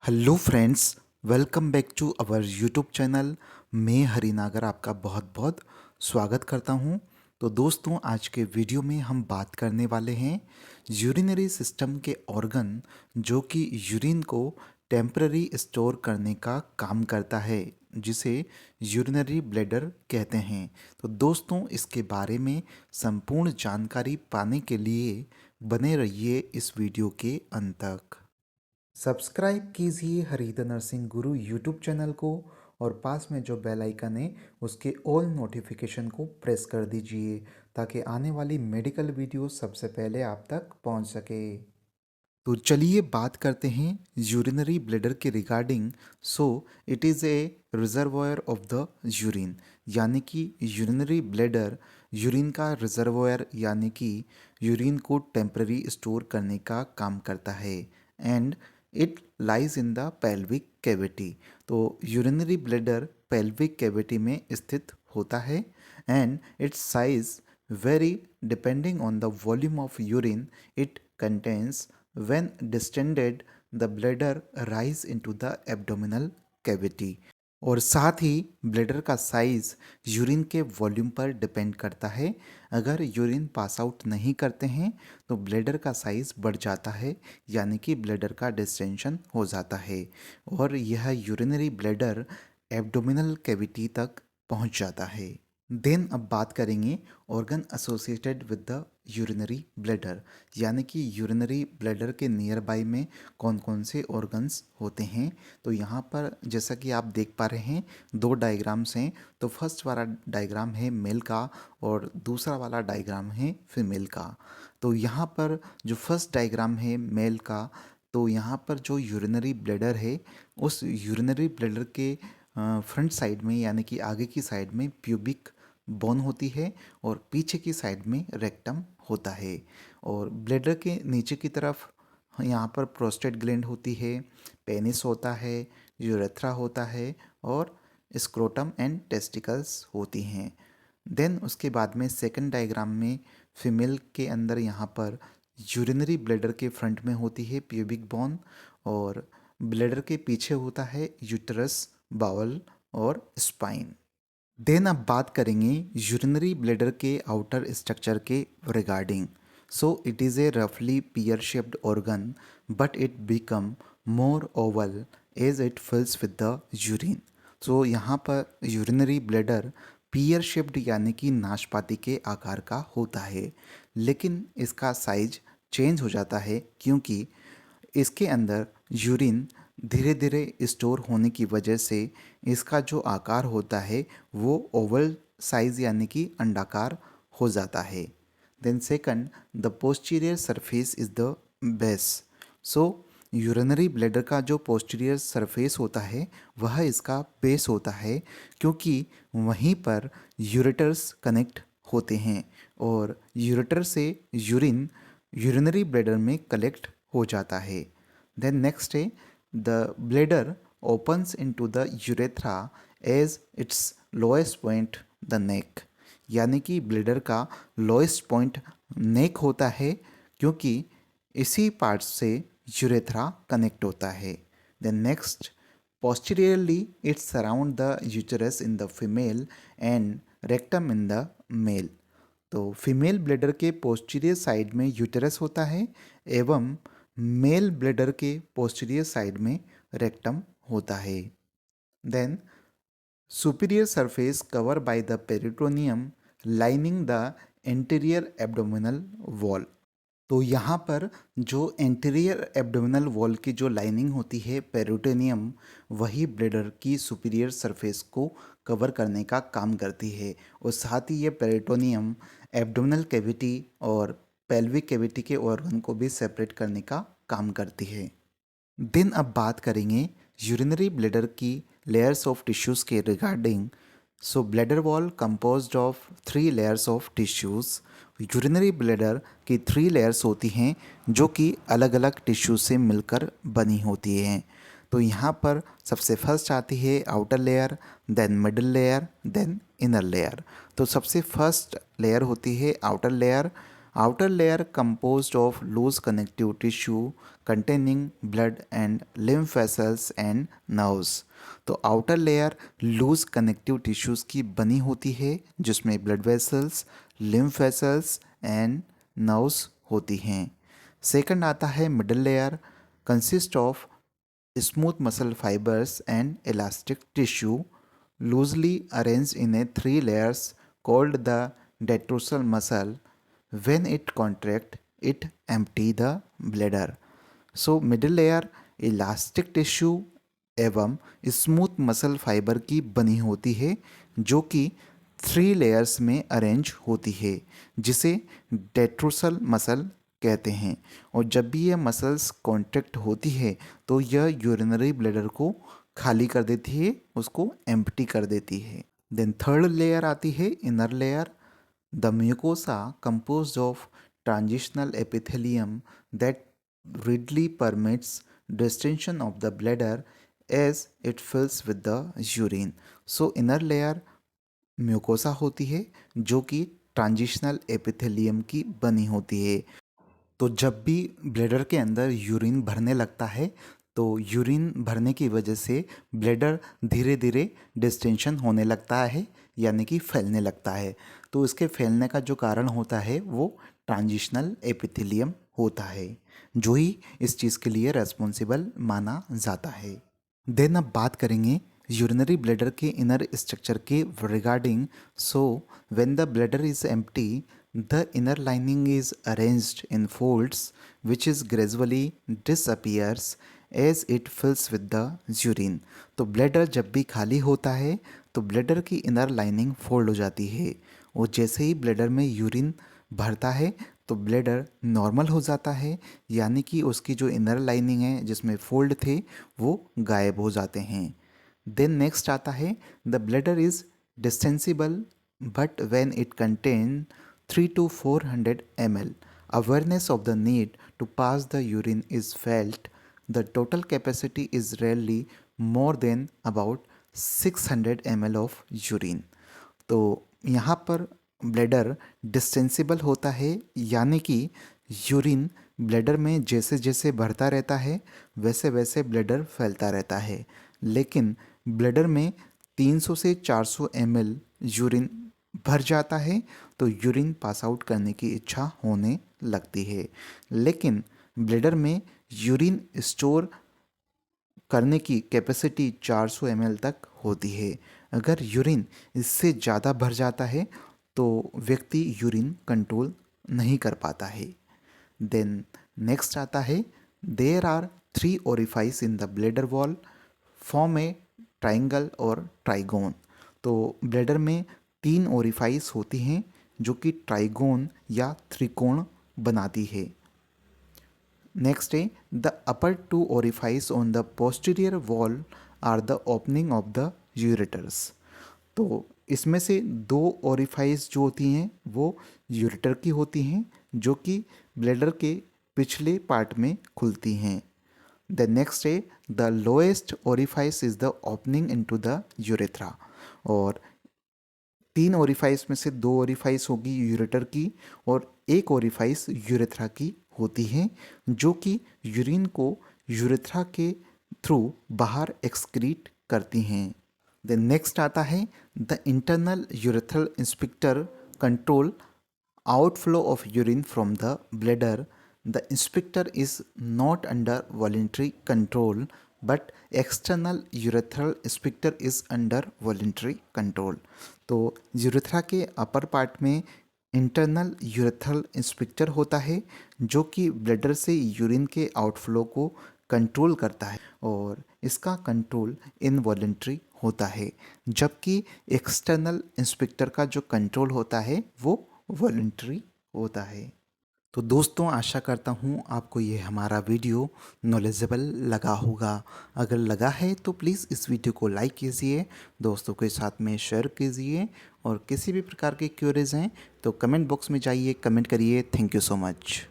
Hello friends, welcome back to our YouTube channel. मैं हरिनागर आपका बहुत बहुत स्वागत करता हूं। तो दोस्तों, आज के वीडियो में हम बात करने वाले हैं यूरिनरी सिस्टम के ऑर्गन जो कि यूरिन को टेम्पररी स्टोर करने का काम करता है, जिसे यूरिनरी ब्लैडर कहते हैं। तो दोस्तों, इसके बारे में संपूर्ण जानकारी पाने के लिए बने रहिए इस वीडियो के अंत तक। सब्सक्राइब कीजिए हरिधर नरसिंह गुरु यूट्यूब चैनल को और पास में जो बेल आइकन है उसके ऑल नोटिफिकेशन को प्रेस कर दीजिए ताकि आने वाली मेडिकल वीडियो सबसे पहले आप तक पहुंच सके। तो चलिए बात करते हैं यूरिनरी ब्लैडर के regarding. So it is A reservoir of the urine, यानी कि यूरिनरी ब्लैडर यूरिन का रिजर्वोयर यानी कि यूरिन को टेम्पररी स्टोर करने का काम करता है। And it lies in the pelvic cavity. तो यूरिनरी ब्लैडर पेल्विक कैविटी में स्थित होता है and it's size very depending on the volume of urine it contains. When distended, the bladder rise into the abdominal cavity। और साथ ही bladder का size urine के volume पर डिपेंड करता है। अगर यूरिन पास आउट नहीं करते हैं तो ब्लैडर का साइज बढ़ जाता है, यानी कि ब्लैडर का डिस्टेंशन हो जाता है और यह यूरिनरी ब्लैडर एब्डोमिनल कैविटी तक पहुंच जाता है। देन अब बात करेंगे organ associated with the urinary bladder, यानी कि यूरिनरी ब्लैडर के नियर बाई में कौन कौन से ऑर्गन्स होते हैं। तो यहाँ पर जैसा कि आप देख पा रहे हैं, दो डायग्राम्स हैं। तो फर्स्ट वाला डायग्राम है मेल का और दूसरा वाला डायग्राम है फीमेल का। तो यहाँ पर जो फर्स्ट डायग्राम है मेल का, तो यहाँ पर जो यूरिनरी ब्लैडर है उस यूरिनरी ब्लैडर के फ्रंट साइड में यानी कि आगे की साइड में प्यूबिक बोन होती है और पीछे की साइड में रेक्टम होता है। और ब्लैडर के नीचे की तरफ यहाँ पर प्रोस्टेट ग्लैंड होती है, पेनिस होता है, यूरेथ्रा होता है और स्क्रोटम एंड टेस्टिकल्स होती हैं। देन उसके बाद में सेकंड डायग्राम में फीमेल के अंदर यहाँ पर यूरिनरी ब्लैडर के फ्रंट में होती है प्यूबिक बोन और ब्लैडर के पीछे होता है यूटरस, बावल और स्पाइन। देन अब बात करेंगे यूरिनरी ब्लैडर के आउटर स्ट्रक्चर के regarding. So it is a रफली pear shaped organ but it become more oval as it fills with the urine. So यहाँ पर यूरिनरी ब्लैडर पियर शेप्ड यानी कि नाशपाती के आकार का होता है, लेकिन इसका साइज चेंज हो जाता है क्योंकि इसके अंदर यूरिन धीरे धीरे स्टोर होने की वजह से इसका जो आकार होता है वो ओवल साइज यानी कि अंडाकार हो जाता है। Then second, the posterior surface is the base. So urinary bladder का जो पोस्टीरियर सरफेस होता है वह इसका बेस होता है, क्योंकि वहीं पर यूरेटर्स कनेक्ट होते हैं और यूरेटर से यूरिन यूरिनरी ब्लैडर में कलेक्ट हो जाता है। देन नेक्स्ट है the bladder opens into the urethra as its lowest point the neck। यानी कि ब्लैडर का लोएस्ट पॉइंट नेक होता है क्योंकि इसी पार्ट से यूरेथ्रा कनेक्ट होता है। Then next, posteriorly it surround the uterus in the female and rectum in the male। तो फीमेल ब्लैडर के पोस्टीरियर साइड में यूटेरस होता है एवं मेल ब्लैडर के पोस्टीरियर साइड में रेक्टम होता है। Then superior surface cover by the peritoneum lining the anterior abdominal wall. तो यहाँ पर जो एंटीरियर एब्डोमिनल वॉल की जो लाइनिंग होती है पेरिटोनियम, वही ब्लैडर की सुपीरियर सरफेस को कवर करने का काम करती है और साथ ही ये पेरिटोनियम एब्डोमिनल कैविटी और पेल्विक कैविटी के ऑर्गन को भी सेपरेट करने का काम करती है। दिन अब बात करेंगे यूरिनरी ब्लैडर की लेयर्स ऑफ टिश्यूज़ के regarding. So bladder wall composed of 3 layers of tissues. Urinary bladder की 3 लेयर्स होती हैं जो कि अलग अलग टिश्यू से मिलकर बनी होती हैं। तो यहाँ पर सबसे फर्स्ट आती है outer layer, then middle layer, then inner layer. तो सबसे फर्स्ट लेयर होती है outer layer. outer layer composed of loose connective tissue containing blood and lymph vessels and nerves। तो outer layer loose connective tissues की बनी होती है जिसमें blood vessels, lymph vessels and nerves होती हैं। सेकंड आता है middle layer consist of smooth muscle fibres and elastic tissue loosely arranged in a three layers called the detrusal muscle। When it contract, it empty the bladder। So middle layer elastic tissue एवं smooth muscle fibre की बनी होती है जो कि three layers में arrange होती है जिसे डेट्रोसल मसल कहते हैं। और जब भी यह मसल्स कॉन्ट्रैक्ट होती है तो यह यूरिनरी ब्लैडर को खाली कर देती है, उसको एम्प्टी कर देती है। देन थर्ड लेयर आती है inner layer the mucosa composed of transitional epithelium that readily permits distension of the bladder as it fills with the urine। So inner layer mucosa होती है जो कि ट्रांजिशनल एपिथेलियम की बनी होती है। तो जब भी ब्लैडर के अंदर यूरिन भरने लगता है तो यूरिन भरने की वजह से ब्लैडर धीरे धीरे डिस्टेंशन होने लगता है यानी कि फैलने लगता है। तो इसके फैलने का जो कारण होता है वो ट्रांजिशनल एपिथेलियम होता है जो ही इस चीज़ के लिए रेस्पॉन्सिबल माना जाता है। देन अब बात करेंगे यूरिनरी ब्लैडर के इनर स्ट्रक्चर के regarding. So when the bladder is empty the inner lining is arranged in folds which is gradually disappears as it fills with the urine. तो ब्लैडर जब भी खाली होता है तो ब्लैडर की इनर लाइनिंग फोल्ड हो जाती है और जैसे ही ब्लैडर में यूरिन भरता है तो ब्लैडर नॉर्मल हो जाता है यानी कि उसकी जो इनर लाइनिंग है जिसमें फोल्ड थे वो गायब हो जाते हैं। देन नेक्स्ट आता है the bladder is distensible but when it contain 3 to 400 ml awareness of the need to pass the urine is felt। the total capacity is rarely more than about 600 ml of urine। तो यहाँ पर bladder डिस्टेंसिबल होता है यानी कि urine bladder में जैसे जैसे भरता रहता है वैसे वैसे ब्लैडर फैलता रहता है, लेकिन ब्लैडर में 300 से 400 ml यूरिन भर जाता है तो यूरिन पास आउट करने की इच्छा होने लगती है। लेकिन ब्लैडर में यूरिन स्टोर करने की कैपेसिटी 400 ml तक होती है। अगर यूरिन इससे ज़्यादा भर जाता है तो व्यक्ति यूरिन कंट्रोल नहीं कर पाता है। देन नेक्स्ट आता है there are 3 orifice in the bladder wall form a triangle और ट्राइगोन। तो ब्लैडर में 3 ओरिफाइस होती हैं जो कि ट्राइगोन या त्रिकोण बनाती है। नेक्स्ट है the upper 2 orifice on the posterior wall are the opening of the ureters. तो इसमें से 2 ओरिफाइस जो होती हैं वो यूरेटर की होती हैं जो कि ब्लैडर के पिछले पार्ट में खुलती हैं। द नेक्स्ट है the lowest orifice is the opening into the urethra. और 3 ओरिफाइस में से 2 ओरिफाइस होगी यूरेटर की और 1 ओरिफाइस यूरेथ्रा की होती है जो कि यूरिन को यूरेथ्रा के थ्रू बाहर एक्सक्रीट करती हैं। देन नेक्स्ट आता है the internal urethral inspector control outflow of urine from the bladder। the inspector is not under voluntary control but external urethral inspector is under voluntary control। तो urethra के upper part में internal urethral inspector होता है जो कि bladder से urine के outflow को कंट्रोल करता है और इसका कंट्रोल इनवॉलेंट्री होता है, जबकि एक्सटर्नल इंस्पेक्टर का जो कंट्रोल होता है वो वॉलंटरी होता है। तो दोस्तों आशा करता हूँ आपको ये हमारा वीडियो नॉलेजेबल लगा होगा। अगर लगा है तो प्लीज़ इस वीडियो को लाइक कीजिए, दोस्तों के साथ में शेयर कीजिए और किसी भी प्रकार के क्वेरीज हैं तो कमेंट बॉक्स में जाइए, कमेंट करिए। Thank you so much.